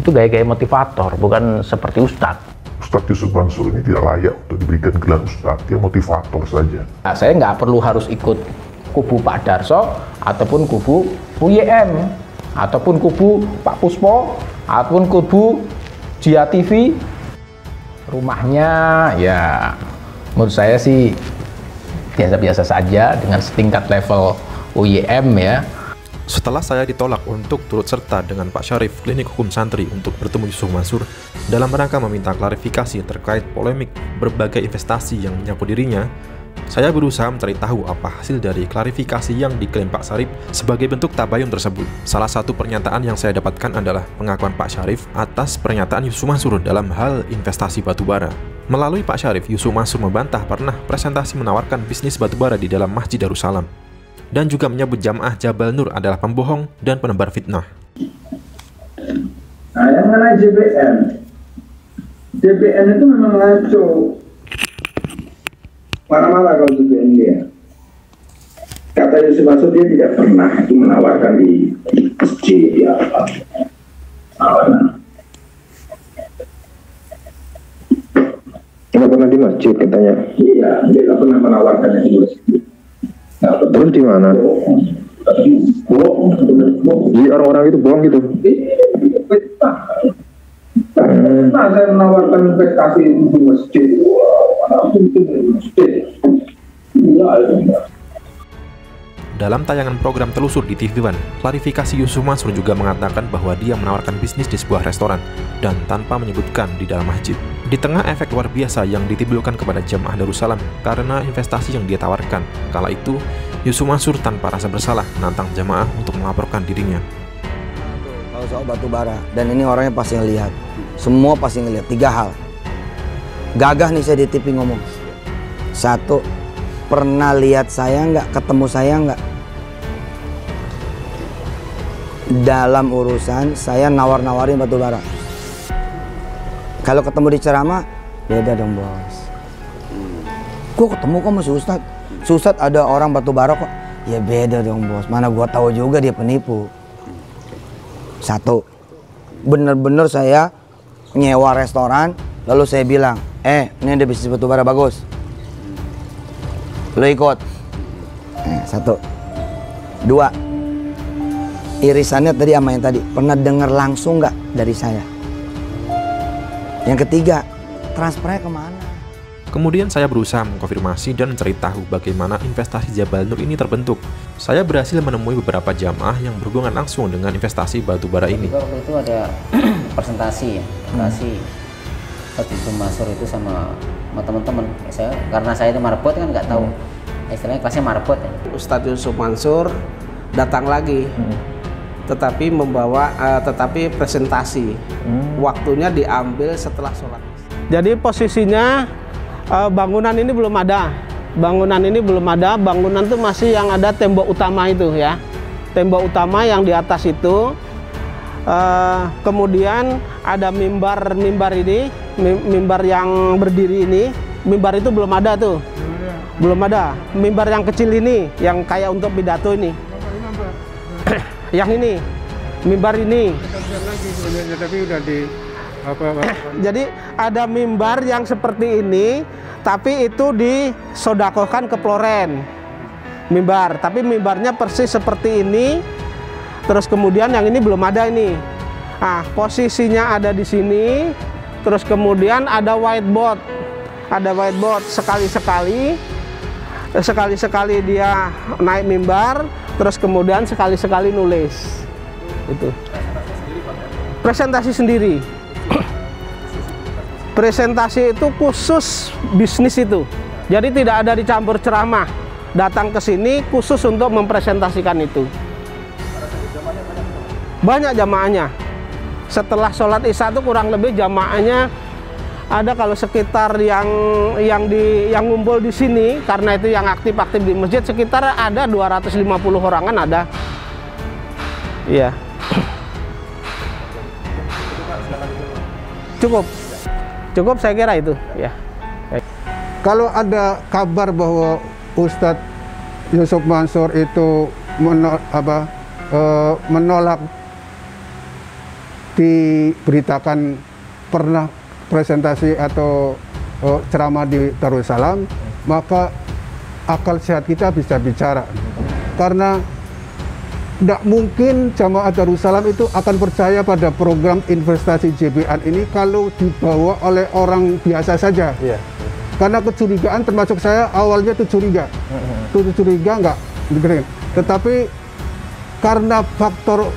itu gaya-gaya motivator, bukan seperti Ustadz. Ustadz Yusuf Mansur ini tidak layak untuk diberikan gelar Ustadz, dia motivator saja. Nah, saya nggak perlu harus ikut kubu Pak Darso, ataupun kubu UYM, ataupun kubu Pak Puspo, ataupun kubu Jia TV. Rumahnya ya menurut saya sih biasa-biasa saja dengan setingkat level UYM ya. Setelah saya ditolak untuk turut serta dengan Pak Syarif Klinik Hukum Santri untuk bertemu Yusuf Mansur dalam rangka meminta klarifikasi terkait polemik berbagai investasi yang menyangkut dirinya, saya berusaha mencari tahu apa hasil dari klarifikasi yang diklaim Pak Syarif sebagai bentuk tabayun tersebut. Salah satu pernyataan yang saya dapatkan adalah pengakuan Pak Syarif atas pernyataan Yusuf Mansur dalam hal investasi batubara. Melalui Pak Syarif, Yusuf Mansur membantah pernah presentasi menawarkan bisnis batubara di dalam Masjid Darussalam dan juga menyebut jamaah Jabal Nur adalah pembohong dan penebar fitnah. Nah, yang mana JBN? JBN itu memang ngaco. Marah-marah kalau JBN dia. Kata Yusuf Mansur dia tidak pernah itu menawarkan di masjid ya apa. Nggak pernah di masjid katanya. Iya, dia nggak pernah menawarkannya di masjid. Terus di mana? Bohong. Jadi orang-orang itu bohong gitu. Nah, saya menawarkan investasi di masjid. Dalam tayangan program Telusur di TV One, klarifikasi Yusuf Mansur juga mengatakan bahwa dia menawarkan bisnis di sebuah restoran dan tanpa menyebutkan di dalam masjid. Di tengah efek luar biasa yang ditimbulkan kepada jamaah Darussalam karena investasi yang dia tawarkan, kala itu Yusuf Mansur tanpa rasa bersalah menantang jamaah untuk melaporkan dirinya. Kalau soal batu bara, dan ini orangnya pasti ngelihat, semua pasti ngelihat 3 hal. Gagah nih saya di TV ngomong. 1, pernah lihat saya nggak, ketemu saya nggak? Dalam urusan saya nawar-nawarin batu bara. Kalau ketemu di ceramah, beda dong bos. Kok ketemu kok sama si Ustadz? Si Ustadz ada orang batu bara kok. Ya beda dong bos, mana gua tahu juga dia penipu. 1, bener-bener saya nyewa restoran, lalu saya bilang, ini ada bisnis batu bara bagus. Lo ikut. 1. 2, irisannya tadi sama yang tadi, pernah dengar langsung nggak dari saya? Yang ketiga, transfernya kemana? Kemudian saya berusaha mengkonfirmasi dan mencari tahu bagaimana investasi Jabal Nur ini terbentuk. Saya berhasil menemui beberapa jamaah yang berhubungan langsung dengan investasi batubara ini. Waktu itu ada presentasi ya, Ustadz Yusuf Mansur itu sama teman-teman. Karena saya itu marbot kan nggak tahu, istilahnya kelasnya marbot ya. Ustadz Yusuf Mansur datang lagi. Tetapi membawa presentasi. Waktunya diambil setelah sholat. Jadi posisinya bangunan ini belum ada. Bangunan itu masih yang ada tembok utama itu ya. Tembok utama yang di atas itu. Kemudian ada mimbar ini, mimbar yang berdiri ini. Mimbar itu belum ada tuh. Belum ada. Mimbar yang kecil ini, yang kayak untuk pidato ini. Yang ini, mimbar ini. Jadi ada mimbar yang seperti ini, tapi itu disodakohkan ke Ploren. Mimbar, tapi mimbarnya persis seperti ini. Terus kemudian yang ini belum ada ini. Nah, posisinya ada di sini. Terus kemudian ada whiteboard. Ada whiteboard sekali-sekali dia naik mimbar. Terus kemudian sekali-sekali nulis. Itu. Presentasi sendiri. Presentasi itu khusus bisnis itu. Jadi tidak ada dicampur ceramah. Datang ke sini khusus untuk mempresentasikan itu. Banyak jamaahnya. Setelah sholat Isya itu kurang lebih jamaahnya ada kalau sekitar yang ngumpul di sini, karena itu yang aktif di masjid, sekitar ada 250 orangan ada. Iya. Cukup saya kira itu ya. Kalau ada kabar bahwa Ustadz Yusuf Mansur itu menolak diberitakan pernah presentasi atau ceramah di Darussalam, maka akal sehat kita bisa bicara. Karena tidak mungkin jamaah Darussalam itu akan percaya pada program investasi JBN ini kalau dibawa oleh orang biasa saja. Karena kecurigaan, termasuk saya awalnya itu curiga. Nggak dengerin. Tetapi karena faktor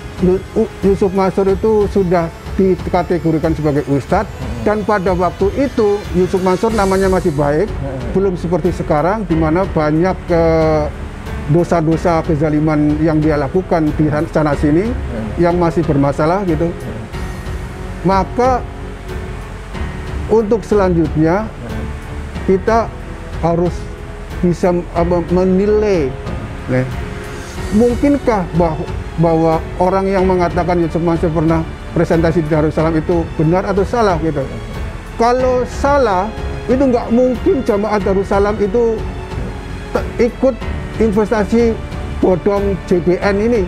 Yusuf Mansur itu sudah dikategorikan sebagai ustadz, dan pada waktu itu Yusuf Mansur namanya masih baik, belum seperti sekarang di mana banyak dosa-dosa kezaliman yang dia lakukan di sana sini yang masih bermasalah gitu. Maka untuk selanjutnya kita harus bisa menilai, mungkinkah bahwa orang yang mengatakan Yusuf Mansur pernah presentasi di Darussalam itu benar atau salah gitu. Kalau salah, itu nggak mungkin jamaah Darussalam itu ikut investasi bodong JBN ini,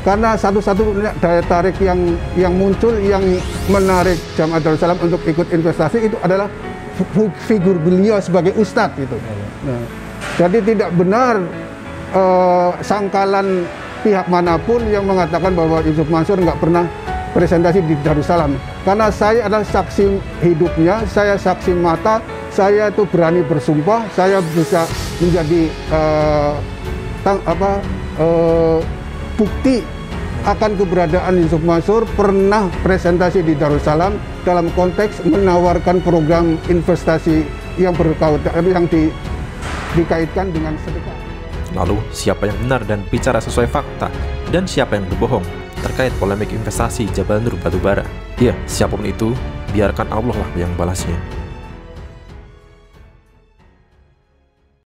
karena satu-satu daya tarik yang muncul yang menarik jamaah Darussalam untuk ikut investasi itu adalah figur beliau sebagai ustadz gitu. Nah, jadi tidak benar sangkalan pihak manapun yang mengatakan bahwa Yusuf Mansur nggak pernah presentasi di Darussalam, karena saya adalah saksi hidupnya, saya saksi mata, saya itu berani bersumpah, saya bisa menjadi bukti akan keberadaan Yusuf Mansur pernah presentasi di Darussalam dalam konteks menawarkan program investasi yang dikaitkan dengan sedekah. Lalu, siapa yang benar dan bicara sesuai fakta, dan siapa yang berbohong terkait polemik investasi Jabal Nur Batubara? Ya, siapapun itu, biarkan Allah lah yang balasnya.